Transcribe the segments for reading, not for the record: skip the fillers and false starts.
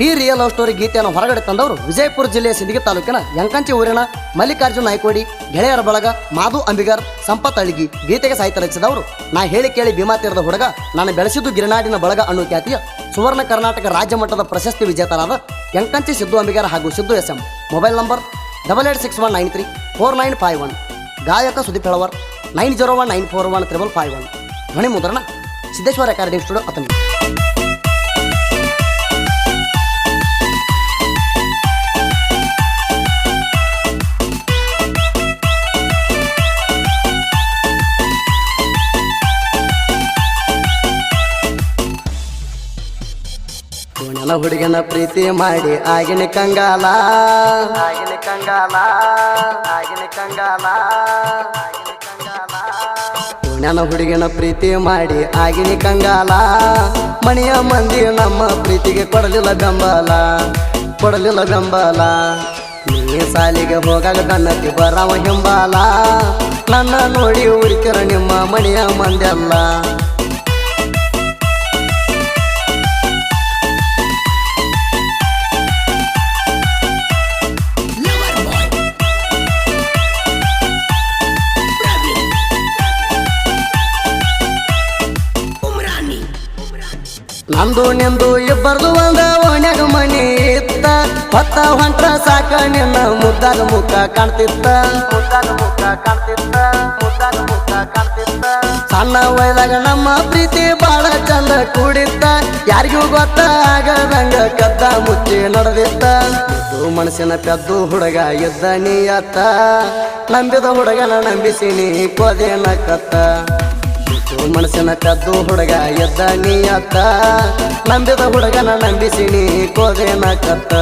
ಈ real love story ಗೀತೆಯನ್ನು ಹೊರಗಡೆ ತಂದವರು ವಿಜಯಪುರ ಜಿಲ್ಲೆಯ ಸಿಂದಗಿ ತಾಲೂಕಿನ ಯಂಕಂಚಿ ಊರಿನ ಮಲ್ಲಿಕಾರ್ಜುನ್ ನಾಯ್ಕೋಡಿ, ಗೆಳೆಯರ ಬಳಗ, ಮಾಧು ಅಂಬಿಗರ್, ಸಂಪತ್ ಅಳಿಗಿ. ಗೀತೆಗೆ ಸಾಹಿತ್ಯ ರಚಿಸಿದವರು ನಾ ಹೇಳಿ ಕೇಳಿ ಭೀಮಾ ತೀರದ ಹುಡುಗ, ನಾನು ಬೆಳೆಸಿದ್ದು ಗಿರಿನಾಡಿನ ಬಳಗ ಅನ್ನೋ ಖ್ಯಾತಿಯ ಸುವರ್ಣ ಕರ್ನಾಟಕ ರಾಜ್ಯ ಮಟ್ಟದ ಪ್ರಶಸ್ತಿ ವಿಜೇತರಾದ ಯಂಕಂಚಿ ಸಿದ್ದು ಅಂಬಿಗರ್ ಹಾಗೂ ಸಿದ್ದು SM. Mobile number 8861934951. ಗಾಯಕ ಸುದೀಪ್ ಹೆಳವರ್ 9019415551. ಧ್ವನಿ ಮುದ್ರಣ ಸಿದ್ದೇಶ್ವರ ರೆಕಾರ್ಡಿಂಗ್ ಸ್ಟುಡಿಯೋ ಅತನಿ. ನನ್ನ ಹುಡುಗನ ಪ್ರೀತಿ ಮಾಡಿ ಆಗಿನ ಕಂಗಾಲ ನನ್ನ ಹುಡುಗನ ಪ್ರೀತಿ ಮಾಡಿ ಆಗಿನ ಕಂಗಾಲ. ಮನೆಯ ಮಂದಿ ನಮ್ಮ ಪ್ರೀತಿಗೆ ಕೊಡಲಿಲ್ಲ ಬೆಂಬಲ. ನೀ ಸಾಲಿಗೆ ಹೋಗಾಗ ತನ್ನತಿ ಬರವ ಹಿಂಬಾಲ. ನನ್ನ ನೋಡಿ ಉರಿಕರ ನಿಮ್ಮ ಮನೆಯ ಮಂದೆಲ್ಲ. ನಂದು ನಿಂದು ಇಬ್ಬರದು ಒಂದ ಓಣ್ಯಾಗ ಮನಿ ಇತ್ತ. ಹೊತ್ತ ಹೊಂಟ್ರ ಸಾಕ ನಿನ್ನ ಮುದ್ದಾದ ಮುಖ ಕಾಣ್ತಿತ್ತ. ಸಣ್ಣ ವಯದಾಗ ನಮ್ಮ ಪ್ರೀತಿ ಬಾಳ ಚಂದ ಕೂಡಿತ್ತ. ಯಾರಿಗೂ ಗೊತ್ತ ಆಗದಂಗ ಕದ್ದ ಮುಚ್ಚಿ ನಡೆದಿತ್ತ. ಮನಸ್ಸಿನ ಪೆದ್ದು ಹುಡುಗ ಇದ್ದ ನೀಯತ್ತ. ನಂಬಿದ ಹುಡುಗನ ನಂಬಿಸಿ ನೀ ಕೋದೇನ ಕತ್ತ. ಮನಸ್ಸಿನ ಕದ್ದು ಹುಡುಗ ಎದ್ದ ನೀಯತ್ತ. ನಂಬಿದ ಹುಡುಗನ ನಂಬಿಸಿ ನೀ ಕೋದೇನ ಕತ್ತ.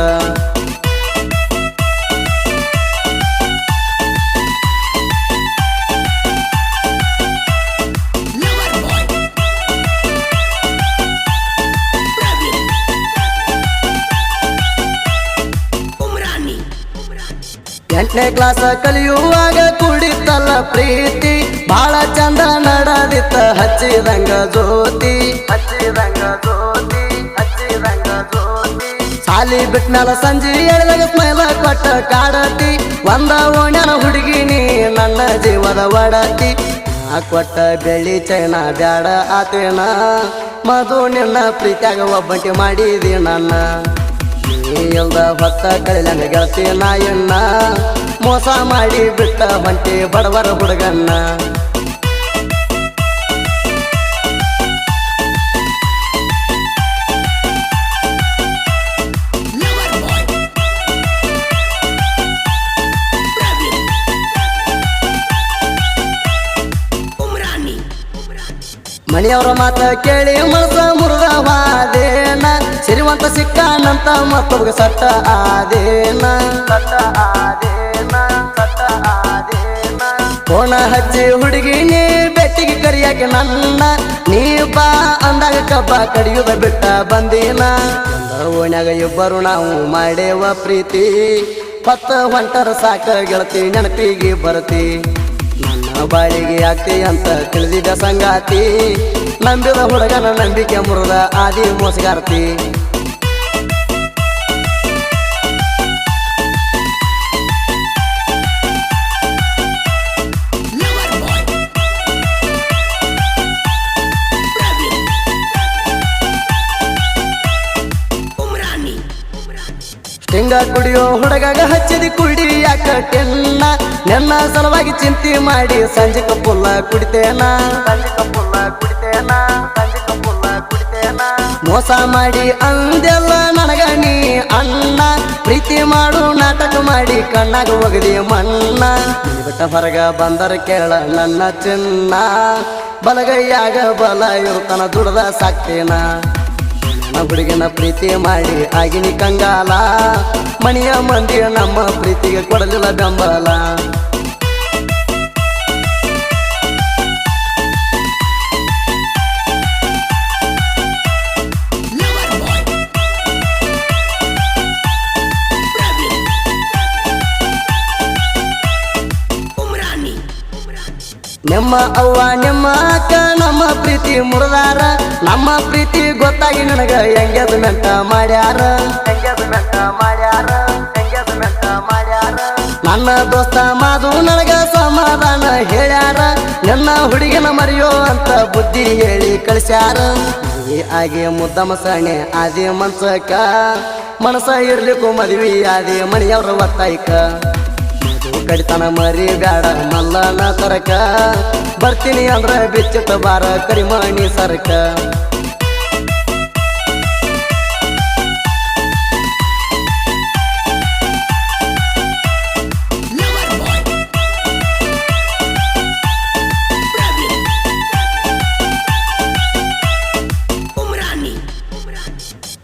ಎಂಟನೇ ಕ್ಲಾಸ ಕಲಿಯುವಾಗ ಕುಡಿತಲ್ಲ ಪ್ರೀತಿ. ಬಾಳ ಚಂದ ನಡದಿತ್ತ ಹಚ್ಚಿದಂಗ ಜ್ಯೋತಿ. ಸಾಲಿ ಬಿಟ್ಮೇಲ ಸಂಜೆ ಎಳೆದಾಗ ಸ್ಮೈಲ ಕೊಟ್ಟ ಕಾಡತಿ. ಒಂದ ಓಣ್ಯಾನ ಹುಡುಗಿನಿ ನನ್ನ ಜೀವದ ಒಡತಿ. ಕೊಟ್ಟ ಬೆಳ್ಳಿ ಚೈನ ಬ್ಯಾಡ ಆತೇನ. ಮಧು ನಿನ್ನ ಪ್ರೀತಿಯಾಗ ಒಬ್ಬಂಟಿ ಮಾಡಿದಿ ನನ್ನ. ಇಲ್ದ ಹೊತ್ತ ಕಳಿಲಂಗ ಗೆಳತಿ ನಾಯಣ್ಣ. ಮೋಸ ಮಾಡಿ ಬಿಟ್ಟ ಹೊಂಟಿ ಬಡವರ ಹುಡುಗನ್ನ. ಮನೆಯವರ ಮಾತ ಕೇಳಿ ಮನಸ ಮುರಿದವಾದೇನ. ಸಿರಿವಂತ ಸಿಕ್ಕಾನಂತ ಮತ್ತೊಬ್ಬ ಸಟ್ಟ ಆದೇನ. ಫೋನ ಹಚ್ಚಿ ಹುಡುಗಿ ನೀ ಬೆಟ್ಟಿಗೆ ಕರಿಯಾಕೆ ನನ್ನ. ನೀ ಬಾ ಅಂದಾಗ ಕಬ್ಬ ಕಡಿಯುದ ಬಿಟ್ಟ ಬಂದಿನ. ಓಣ್ಯಾಗ ಇಬ್ಬರು ನಾವು ಮಾಡೇವ ಪ್ರೀತಿ. ಪತ್ತ ಹೊಂಟರ ಸಾಕ ಗೆಳತಿ ನೆನಪಿಗೆ ಬರ್ತಿ. ನನ್ನ ಬಾಳಿಗೆ ಆಗ್ತಿ ಅಂತ ತಿಳಿದಿದ್ದ ಸಂಗಾತಿ. ನಂಬಿದ ಹುಡುಗನ ನಂಬಿಕೆ ಮುರಿದ ಆದಿ ಮೋಸಗಾರ್ತಿ. ಹಿಂಗ ಕುಡಿಯೋ ಹುಡುಗಾಗ ಹಚ್ಚಿದಿ ಕುಡಿ ಯಾಕ ಟೆನ್ನ. ನನ್ನ ಸಲುವಾಗಿ ಚಿಂತೆ ಮಾಡಿ ಸಂಜೆ ಕಪ್ಪುಲ್ಲ ಕುಡಿತೇನ. ಮೋಸ ಮಾಡಿ ಅಂದೆಲ್ಲ ನನಗ ನೀ ಅಣ್ಣ. ಪ್ರೀತಿ ಮಾಡು ನಾಟಕ ಮಾಡಿ ಕಣ್ಣಾಗ ಒಗದಿ ಮಣ್ಣ. ಬಿಟ್ಟ ಹೊರಗ ಬಂದರ ಕೇಳ ನನ್ನ ಚಿನ್ನ. ಬಲಗೈಯಾಗ ಬಲ ಇರುತ್ತನ ದುಡ್ದ ಸಾಕ್ತೇನ. ಹುಡುಗಿನ ಪ್ರೀತಿ ಮಾಡಿ ಆಗಿನಿ ಕಂಗಾಲ. ಮನೆಯ ಮಂದಿ ನಮ್ಮ ಪ್ರೀತಿಗೆ ಕೊಡಲಿಲ್ಲ ಬೆಂಬಲ. ನಿಮ್ಮ ಅವ್ವ ನಿಮ್ಮ ಅಕ್ಕ ನಮ್ಮ ಪ್ರೀತಿ ಮುರಿದಾರ. ನಮ್ಮ ಪ್ರೀತಿ ಗೊತ್ತಾಗಿ ನನಗ ಎಂಗೇಜ್ಮೆಂಟ್ ಮಾಡ್ಯಾರ. ನನ್ನ ದೋಸ್ತ ಮಾದು ನನಗ ಸಮಾಧಾನ ಹೇಳ್ಯಾರ ನನ್ನ ಹುಡುಗಿನ ಮರಿಯೋ ಅಂತ ಬುದ್ಧಿ ಹೇಳಿ ಕಳಿಸ್ಯಾರ ಆಗಿ ಮುದ್ದ ಮಸಣೆ ಆದಿ ಮನ್ಸಕ ಮನಸ ಇರ್ಲಿಕ್ಕೂ ಮದ್ವಿ ಆದಿ ಮನೆಯವ್ರ ಒತ್ತಾಯ್ಕ ಕಡಿತನ ಮರಿ ಬ್ಯಾಡ ಮಲ್ಲನ ತರಕ ಬರ್ತೀನಿ ಅಂದ್ರ ಬಿಚ್ಚಿತ ಬಾರ ಕರಿಮಣಿ ಸರ್ಕ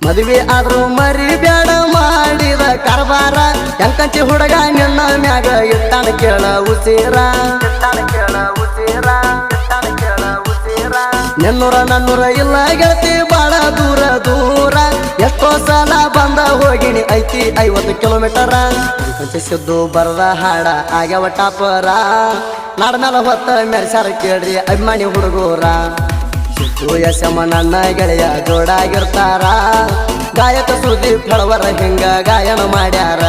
ಮದುವೆ ಆದ್ರೂ ಮರಿ ಬ್ಯಾಡ ಮಾಡಿದ ಕಾರ್ಬಾರ ಎಂಕಂಚಿ ಹುಡುಗ ನಿನ್ನ ಮ್ಯಾಗ ಇಟ್ಟಾನ ಕೇಳ ಉಸೀರ ನೆನ್ನೂರ ನನ್ನೂರ ಇಲ್ಲ ಗೆಳತಿ ಬಾಳ ದೂರ ದೂರ ಎಷ್ಟೋ ಸಲ ಬಂದ ಹೋಗಿನಿ ಐತಿ 50 ಕಿಲೋಮೀಟರ ಎಂಕಂಚಿ ಸಿದ್ದು ಬರದ ಹಾಡ ಆಗ್ಯಾವ ಟಾಪರ ನಾಡ್ಮೇಲ ಹೊತ್ತ ಮೆರ್ಸಾರ ಕೇಳ್ರಿ ಅಭಿಮಾನಿ ಹುಡುಗೂರ ಯಶಮ್ಮ ನನ್ನ ಗೆಳೆಯ ಜೋಡಾಗಿರ್ತಾರ ಗಾಯಕ ಸುದೀಪ್ ಫಳವರ ಹಿಂಗ ಗಾಯನ ಮಾಡ್ಯಾರ